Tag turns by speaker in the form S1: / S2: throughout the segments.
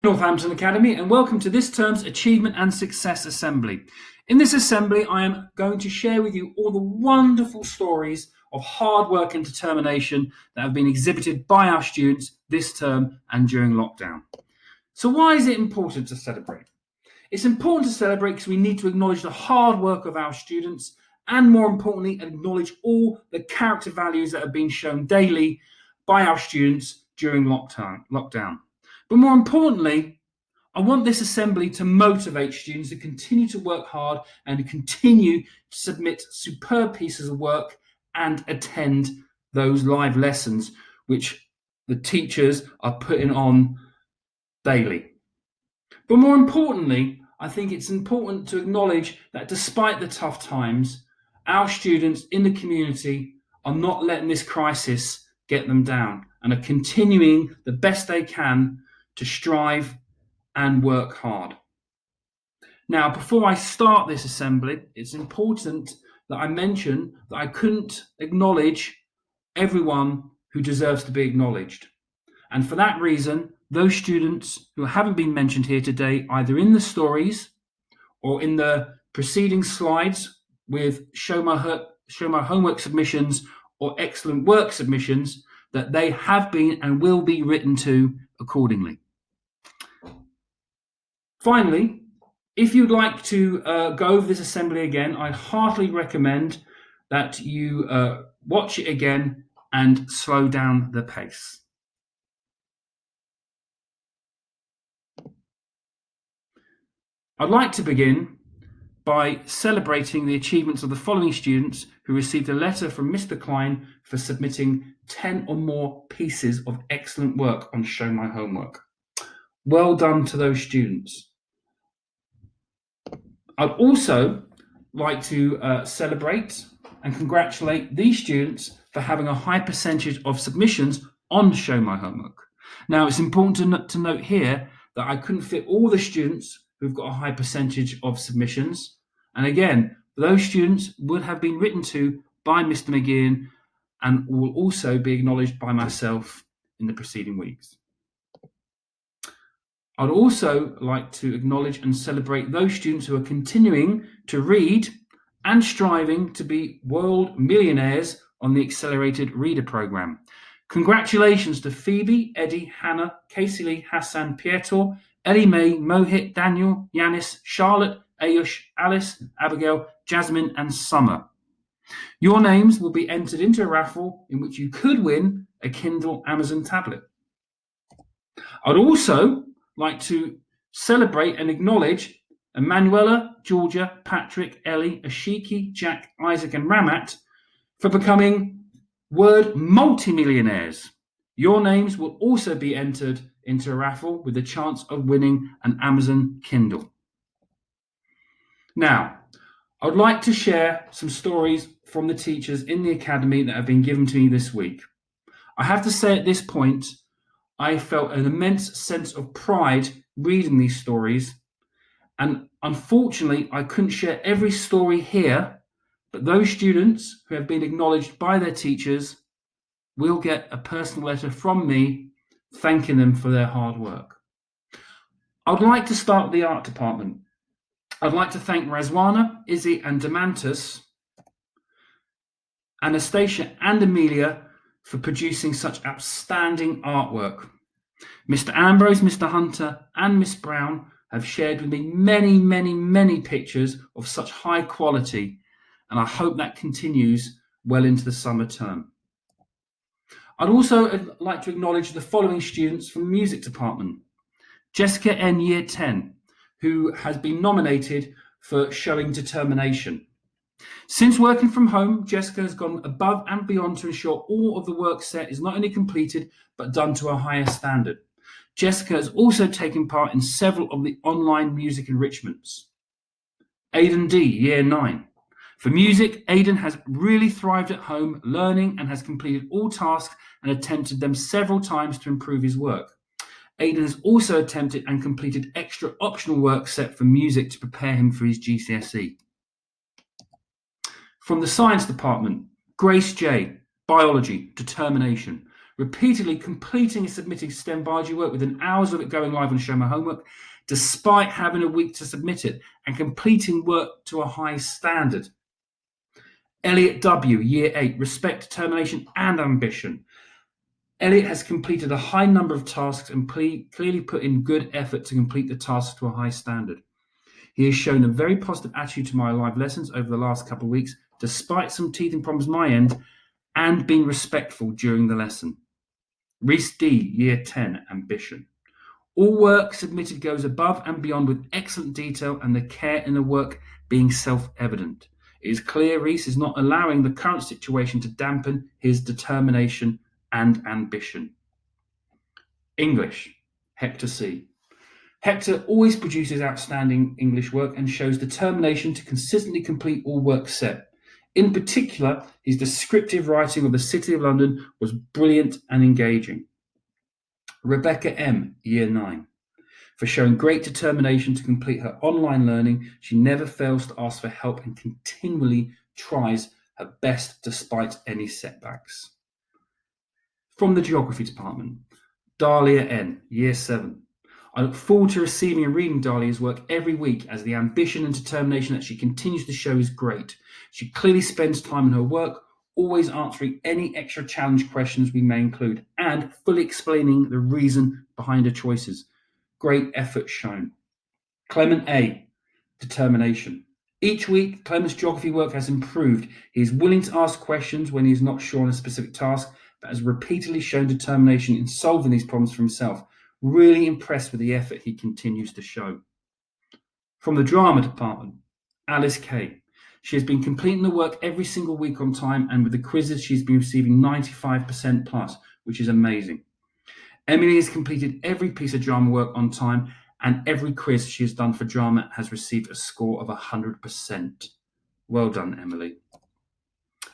S1: Northampton Academy, and welcome to this term's Achievement and Success Assembly. In this assembly, I am going to share with you all the wonderful stories of hard work and determination that have been exhibited by our students this term and during lockdown. So why is it important to celebrate? It's important to celebrate because we need to acknowledge the hard work of our students and, more importantly, acknowledge all the character values that have been shown daily by our students during lockdown. But more importantly, I want this assembly to motivate students to continue to work hard and to continue to submit superb pieces of work and attend those live lessons which the teachers are putting on daily. But more importantly, I think it's important to acknowledge that despite the tough times, our students in the community are not letting this crisis get them down and are continuing the best they can to strive and work hard. Now, before I start this assembly, it's important that I mention that I couldn't acknowledge everyone who deserves to be acknowledged. And for that reason, those students who haven't been mentioned here today, either in the stories or in the preceding slides with show my homework submissions or excellent work submissions, that they have been and will be written to accordingly. Finally, if you'd like to go over this assembly again, I heartily recommend that you watch it again and slow down the pace. I'd like to begin by celebrating the achievements of the following students who received a letter from Mr. Klein for submitting 10 or more pieces of excellent work on Show My Homework. Well done to those students. I'd also like to celebrate and congratulate these students for having a high percentage of submissions on Show My Homework. Now, it's important to note here that I couldn't fit all the students who've got a high percentage of submissions. And again, those students would have been written to by Mr. McGeehan and will also be acknowledged by myself in the preceding weeks. I'd also like to acknowledge and celebrate those students who are continuing to read and striving to be world millionaires on the Accelerated Reader Programme. Congratulations to Phoebe, Eddie, Hannah, Casey Lee, Hassan, Pietro, Ellie May, Mohit, Daniel, Yanis, Charlotte, Ayush, Alice, Abigail, Jasmine and Summer. Your names will be entered into a raffle in which you could win a Kindle Amazon tablet. I'd also like to celebrate and acknowledge Emanuela, Georgia, Patrick, Ellie, Ashiki, Jack, Isaac and Ramat for becoming word multimillionaires. Your names will also be entered into a raffle with the chance of winning an Amazon Kindle. Now, I'd like to share some stories from the teachers in the academy that have been given to me this week. I have to say at this point, I felt an immense sense of pride reading these stories, and unfortunately I couldn't share every story here, but those students who have been acknowledged by their teachers will get a personal letter from me thanking them for their hard work. I'd like to start with the art department. I'd like to thank Razwana, Izzy and Demantus, Anastasia and Amelia for producing such outstanding artwork. Mr. Ambrose, Mr. Hunter and Miss Brown have shared with me many pictures of such high quality, and I hope that continues well into the summer term. I'd also like to acknowledge the following students from the music department. Jessica N, Year 10, who has been nominated for showing determination. Since working from home, Jessica has gone above and beyond to ensure all of the work set is not only completed, but done to a higher standard. Jessica has also taken part in several of the online music enrichments. Aidan D, Year 9. For music, Aidan has really thrived at home, learning and has completed all tasks and attempted them several times to improve his work. Aidan has also attempted and completed extra optional work set for music to prepare him for his GCSE. From the science department, Grace J, biology, determination. repeatedly completing and submitting STEM biology work within hours of it going live on Show My Homework, despite having a week to submit it, and completing work to a high standard. Elliot W., Year 8, respect, determination, and ambition. Elliot has completed a high number of tasks and clearly put in good effort to complete the tasks to a high standard. He has shown a very positive attitude to my live lessons over the last couple of weeks, despite some teething problems my end, and being respectful during the lesson. Reese D., Year 10, ambition. All work submitted goes above and beyond with excellent detail and the care in the work being self-evident. It is clear Reese is not allowing the current situation to dampen his determination and ambition. English, Hector C. Hector always produces outstanding English work and shows determination to consistently complete all work set. In particular, his descriptive writing of the City of London was brilliant and engaging. Rebecca M., Year 9. For showing great determination to complete her online learning, she never fails to ask for help and continually tries her best despite any setbacks. From the Geography Department, Dahlia N., Year 7. I look forward to receiving and reading Dahlia's work every week, as the ambition and determination that she continues to show is great. She clearly spends time in her work, always answering any extra challenge questions we may include, and fully explaining the reason behind her choices. Great effort shown. Clement A., determination. Each week, Clement's geography work has improved. He is willing to ask questions when he is not sure on a specific task, but has repeatedly shown determination in solving these problems for himself. Really impressed with the effort he continues to show. From the Drama Department, Alice K. She has been completing the work every single week on time, and with the quizzes she's been receiving 95% plus, which is amazing. Emily has completed every piece of drama work on time, and every quiz she has done for drama has received a score of 100%. Well done, Emily.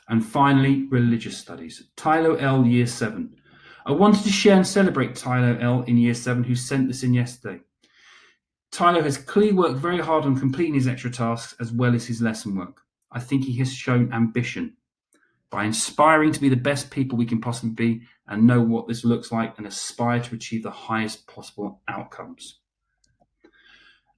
S1: And finally, religious studies. Tylo L., Year 7. I wanted to share and celebrate Tylo L. in Year 7, who sent this in yesterday. Tylo has clearly worked very hard on completing his extra tasks as well as his lesson work. I think he has shown ambition by inspiring to be the best people we can possibly be and know what this looks like and aspire to achieve the highest possible outcomes.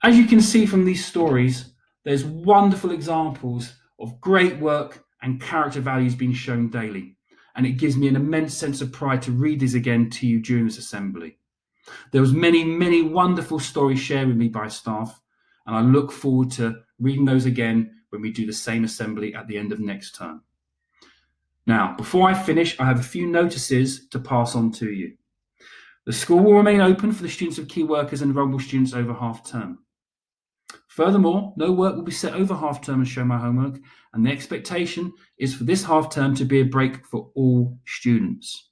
S1: As you can see from these stories, there's wonderful examples of great work and character values being shown daily, and it gives me an immense sense of pride to read these again to you during this assembly. There was many wonderful stories shared with me by staff, and I look forward to reading those again when we do the same assembly at the end of next term. Now, before I finish, I have a few notices to pass on to you. The school will remain open for the students of key workers and vulnerable students over half term. Furthermore, no work will be set over half term and Show My Homework, and the expectation is for this half term to be a break for all students.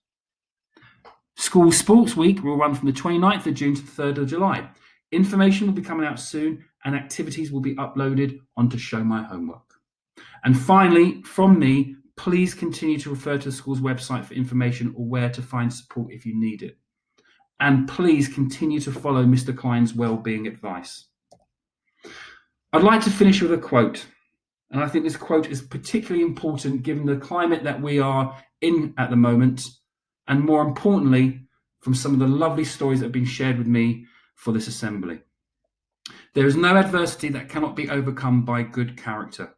S1: School Sports Week will run from the 29th of June to the 3rd of July. Information will be coming out soon, and activities will be uploaded onto Show My Homework. And finally, from me, please continue to refer to the school's website for information or where to find support if you need it. And please continue to follow Mr. Klein's well-being advice. I'd like to finish with a quote, and I think this quote is particularly important given the climate that we are in at the moment, and more importantly, from some of the lovely stories that have been shared with me for this assembly. There is no adversity that cannot be overcome by good character.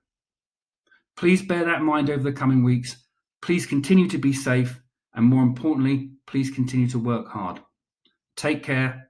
S1: Please bear that in mind over the coming weeks. Please continue to be safe, and more importantly, please continue to work hard. Take care